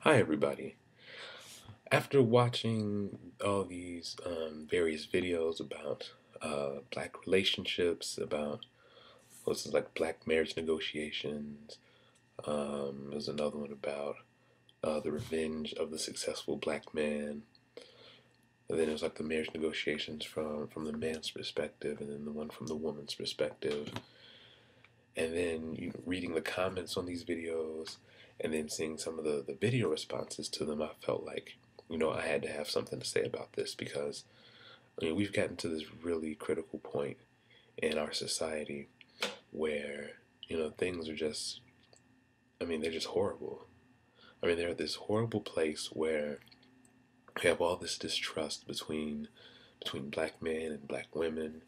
Hi, everybody. After watching all these various videos about black relationships, about what's like black marriage negotiations, there's another one about the revenge of the successful black man, and then there's like the marriage negotiations from the man's perspective, and then the one from the woman's perspective, and then reading the comments on these videos, and then seeing some of the video responses to them, I felt like, I had to have something to say about this because, we've gotten to this really critical point in our society where, things are just, they're just horrible. They're at this horrible place where we have all this distrust between black men and black women,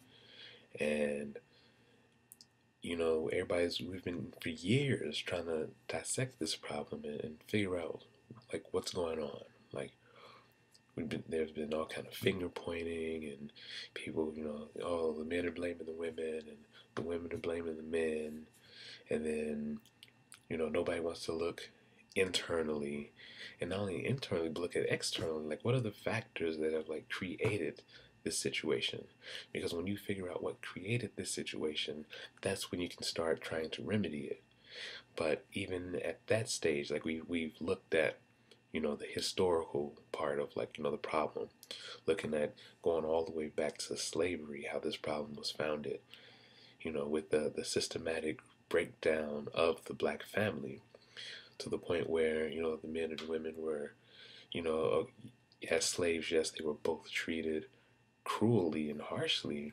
and we've been for years trying to dissect this problem and figure out like what's going on. Like there's been all kind of finger pointing and people, oh, the men are blaming the women and the women are blaming the men, and then nobody wants to look internally, and not only internally but look at externally, like what are the factors that have like created this situation, because when you figure out what created this situation, that's when you can start trying to remedy it. But even at that stage, like we've looked at the historical part of like the problem, looking at going all the way back to slavery, how this problem was founded, with the systematic breakdown of the black family, to the point where the men and women were, as slaves. Yes, they were both treated cruelly and harshly,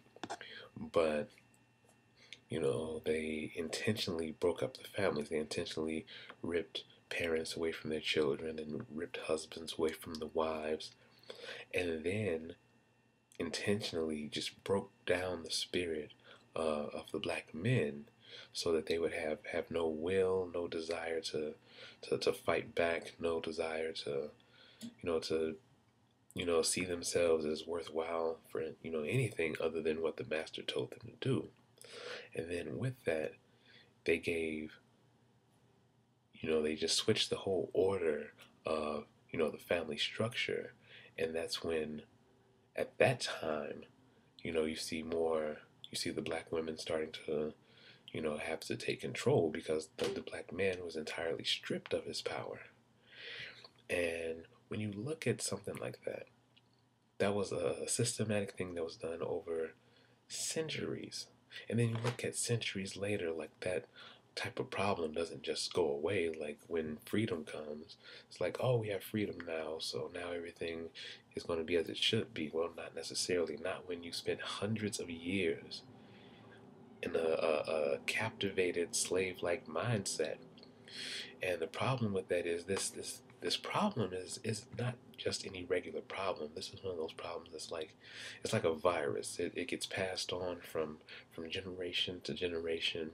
but they intentionally broke up the families. They intentionally ripped parents away from their children and ripped husbands away from the wives, and then intentionally just broke down the spirit of the black men, so that they would have no will, no desire to fight back, no desire to to see themselves as worthwhile for anything other than what the master told them to do. And then with that, they gave they just switched the whole order of the family structure, and that's when at that time you see more, you see the black women starting to have to take control, because the black man was entirely stripped of his power. And when you look at something like that, that was a systematic thing that was done over centuries. And then you look at centuries later, like that type of problem doesn't just go away. Like when freedom comes, it's like, oh, we have freedom now, so now everything is going to be as it should be. Well, not necessarily. Not when you spend hundreds of years in a captivated slave-like mindset. And the problem with that is this problem is not just any regular problem. This is one of those problems that's like, it's like a virus. It gets passed on from generation to generation,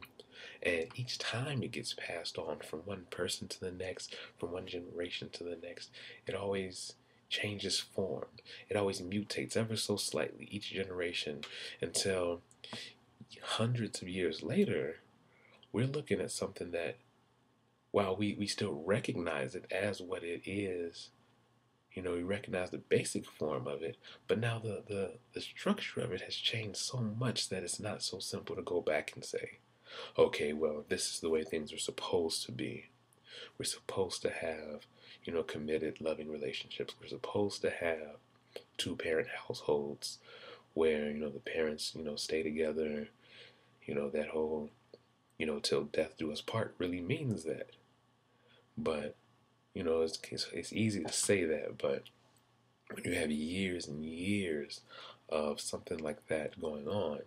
and each time it gets passed on from one person to the next, from one generation to the next, it always changes form. It always mutates ever so slightly each generation, until hundreds of years later we're looking at something that, while we still recognize it as what it is, we recognize the basic form of it, but now the structure of it has changed so much that it's not so simple to go back and say, okay, well, this is the way things are supposed to be. We're supposed to have, committed, loving relationships. We're supposed to have two-parent households where, the parents, stay together, that whole, till death do us part really means that. But it's easy to say that, but when you have years and years of something like that going on,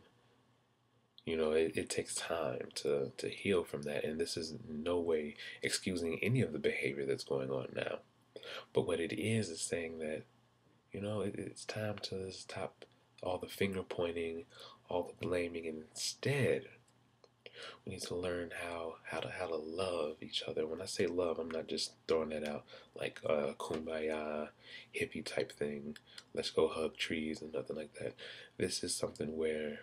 it takes time to heal from that. And this is no way excusing any of the behavior that's going on now. But what it is saying that, it's time to stop all the finger pointing, all the blaming, and instead we need to learn how to love each other. When I say love, I'm not just throwing that out like a kumbaya hippie type thing. Let's go hug trees and nothing like that. This is something where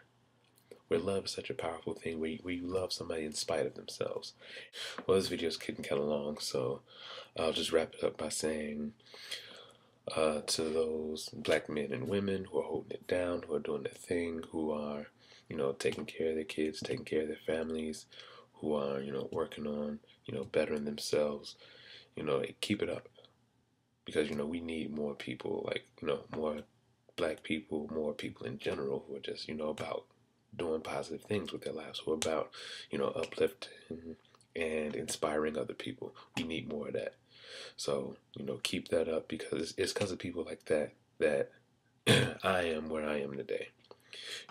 where love is such a powerful thing, where you love somebody in spite of themselves. Well, this video is getting kind of long, so I'll just wrap it up by saying, to those black men and women who are holding it down, who are doing their thing, who are, taking care of their kids, taking care of their families, who are, working on, bettering themselves, keep it up. Because, we need more people, like, more black people, more people in general who are just, about doing positive things with their lives, who are about, uplifting and inspiring other people. We need more of that. So, keep that up, because it's because of people like that that I am where I am today.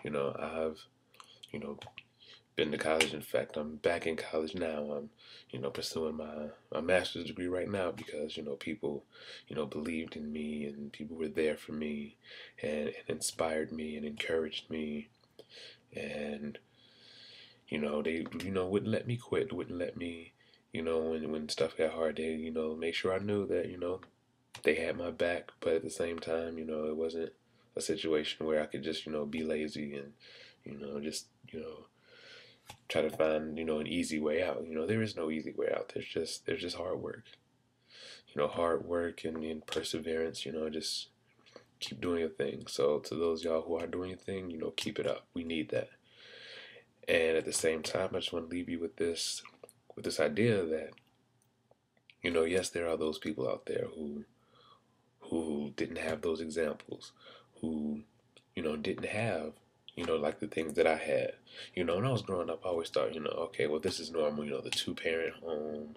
I've, been to college. In fact, I'm back in college now. I'm, pursuing my master's degree right now because, people, believed in me, and people were there for me, and inspired me and encouraged me. And, they, wouldn't let me quit, wouldn't let me, when stuff got hard, they, make sure I knew that, they had my back. But at the same time, it wasn't a situation where I could just, be lazy and, just, try to find, an easy way out. There is no easy way out. There's just hard work. Hard work and perseverance, just keep doing your thing. So to those y'all who are doing your thing, keep it up. We need that. And at the same time, I just want to leave you with this idea that, yes, there are those people out there who didn't have those examples, who, didn't have, like the things that I had. When I was growing up, I always thought, okay, well, this is normal, the two-parent home,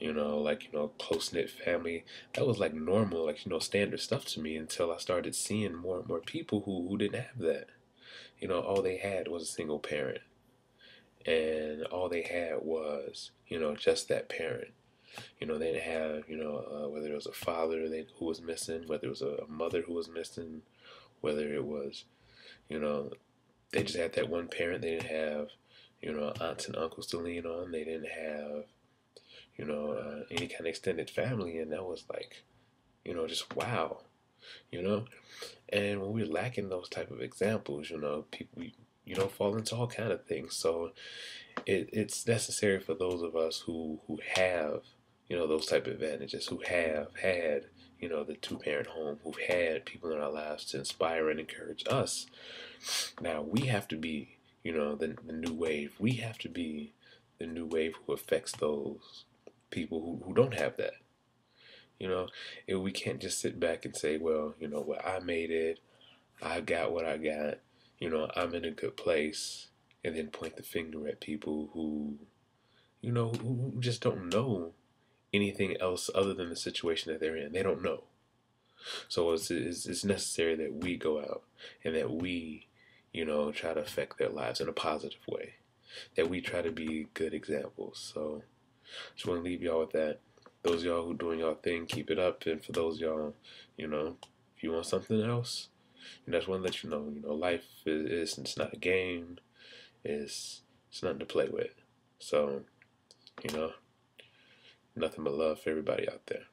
like, close-knit family. That was like normal, like, standard stuff to me, until I started seeing more and more people who didn't have that. All they had was a single parent, and all they had was, just that parent. They didn't have, whether it was a father who was missing, whether it was a mother who was missing, whether it was, they just had that one parent. They didn't have, aunts and uncles to lean on. They didn't have, any kind of extended family. And that was like, just wow, you know. And when we're lacking those type of examples, people, fall into all kind of things. So it's necessary for those of us who have, those type of advantages, who have had, the two-parent home, who've had people in our lives to inspire and encourage us. Now we have to be, the new wave. We have to be the new wave who affects those people who don't have that. We can't just sit back and say, well, I made it, I got what I got, I'm in a good place, and then point the finger at people who just don't know anything else other than the situation that they're in. They don't know. So it's necessary that we go out and that we, try to affect their lives in a positive way, that we try to be good examples. So just want to leave y'all with that. Those y'all who doing y'all thing, keep it up. And for those y'all, if you want something else, I just want to let you know, life is it's not a game. It's nothing to play with. So, nothing but love for everybody out there.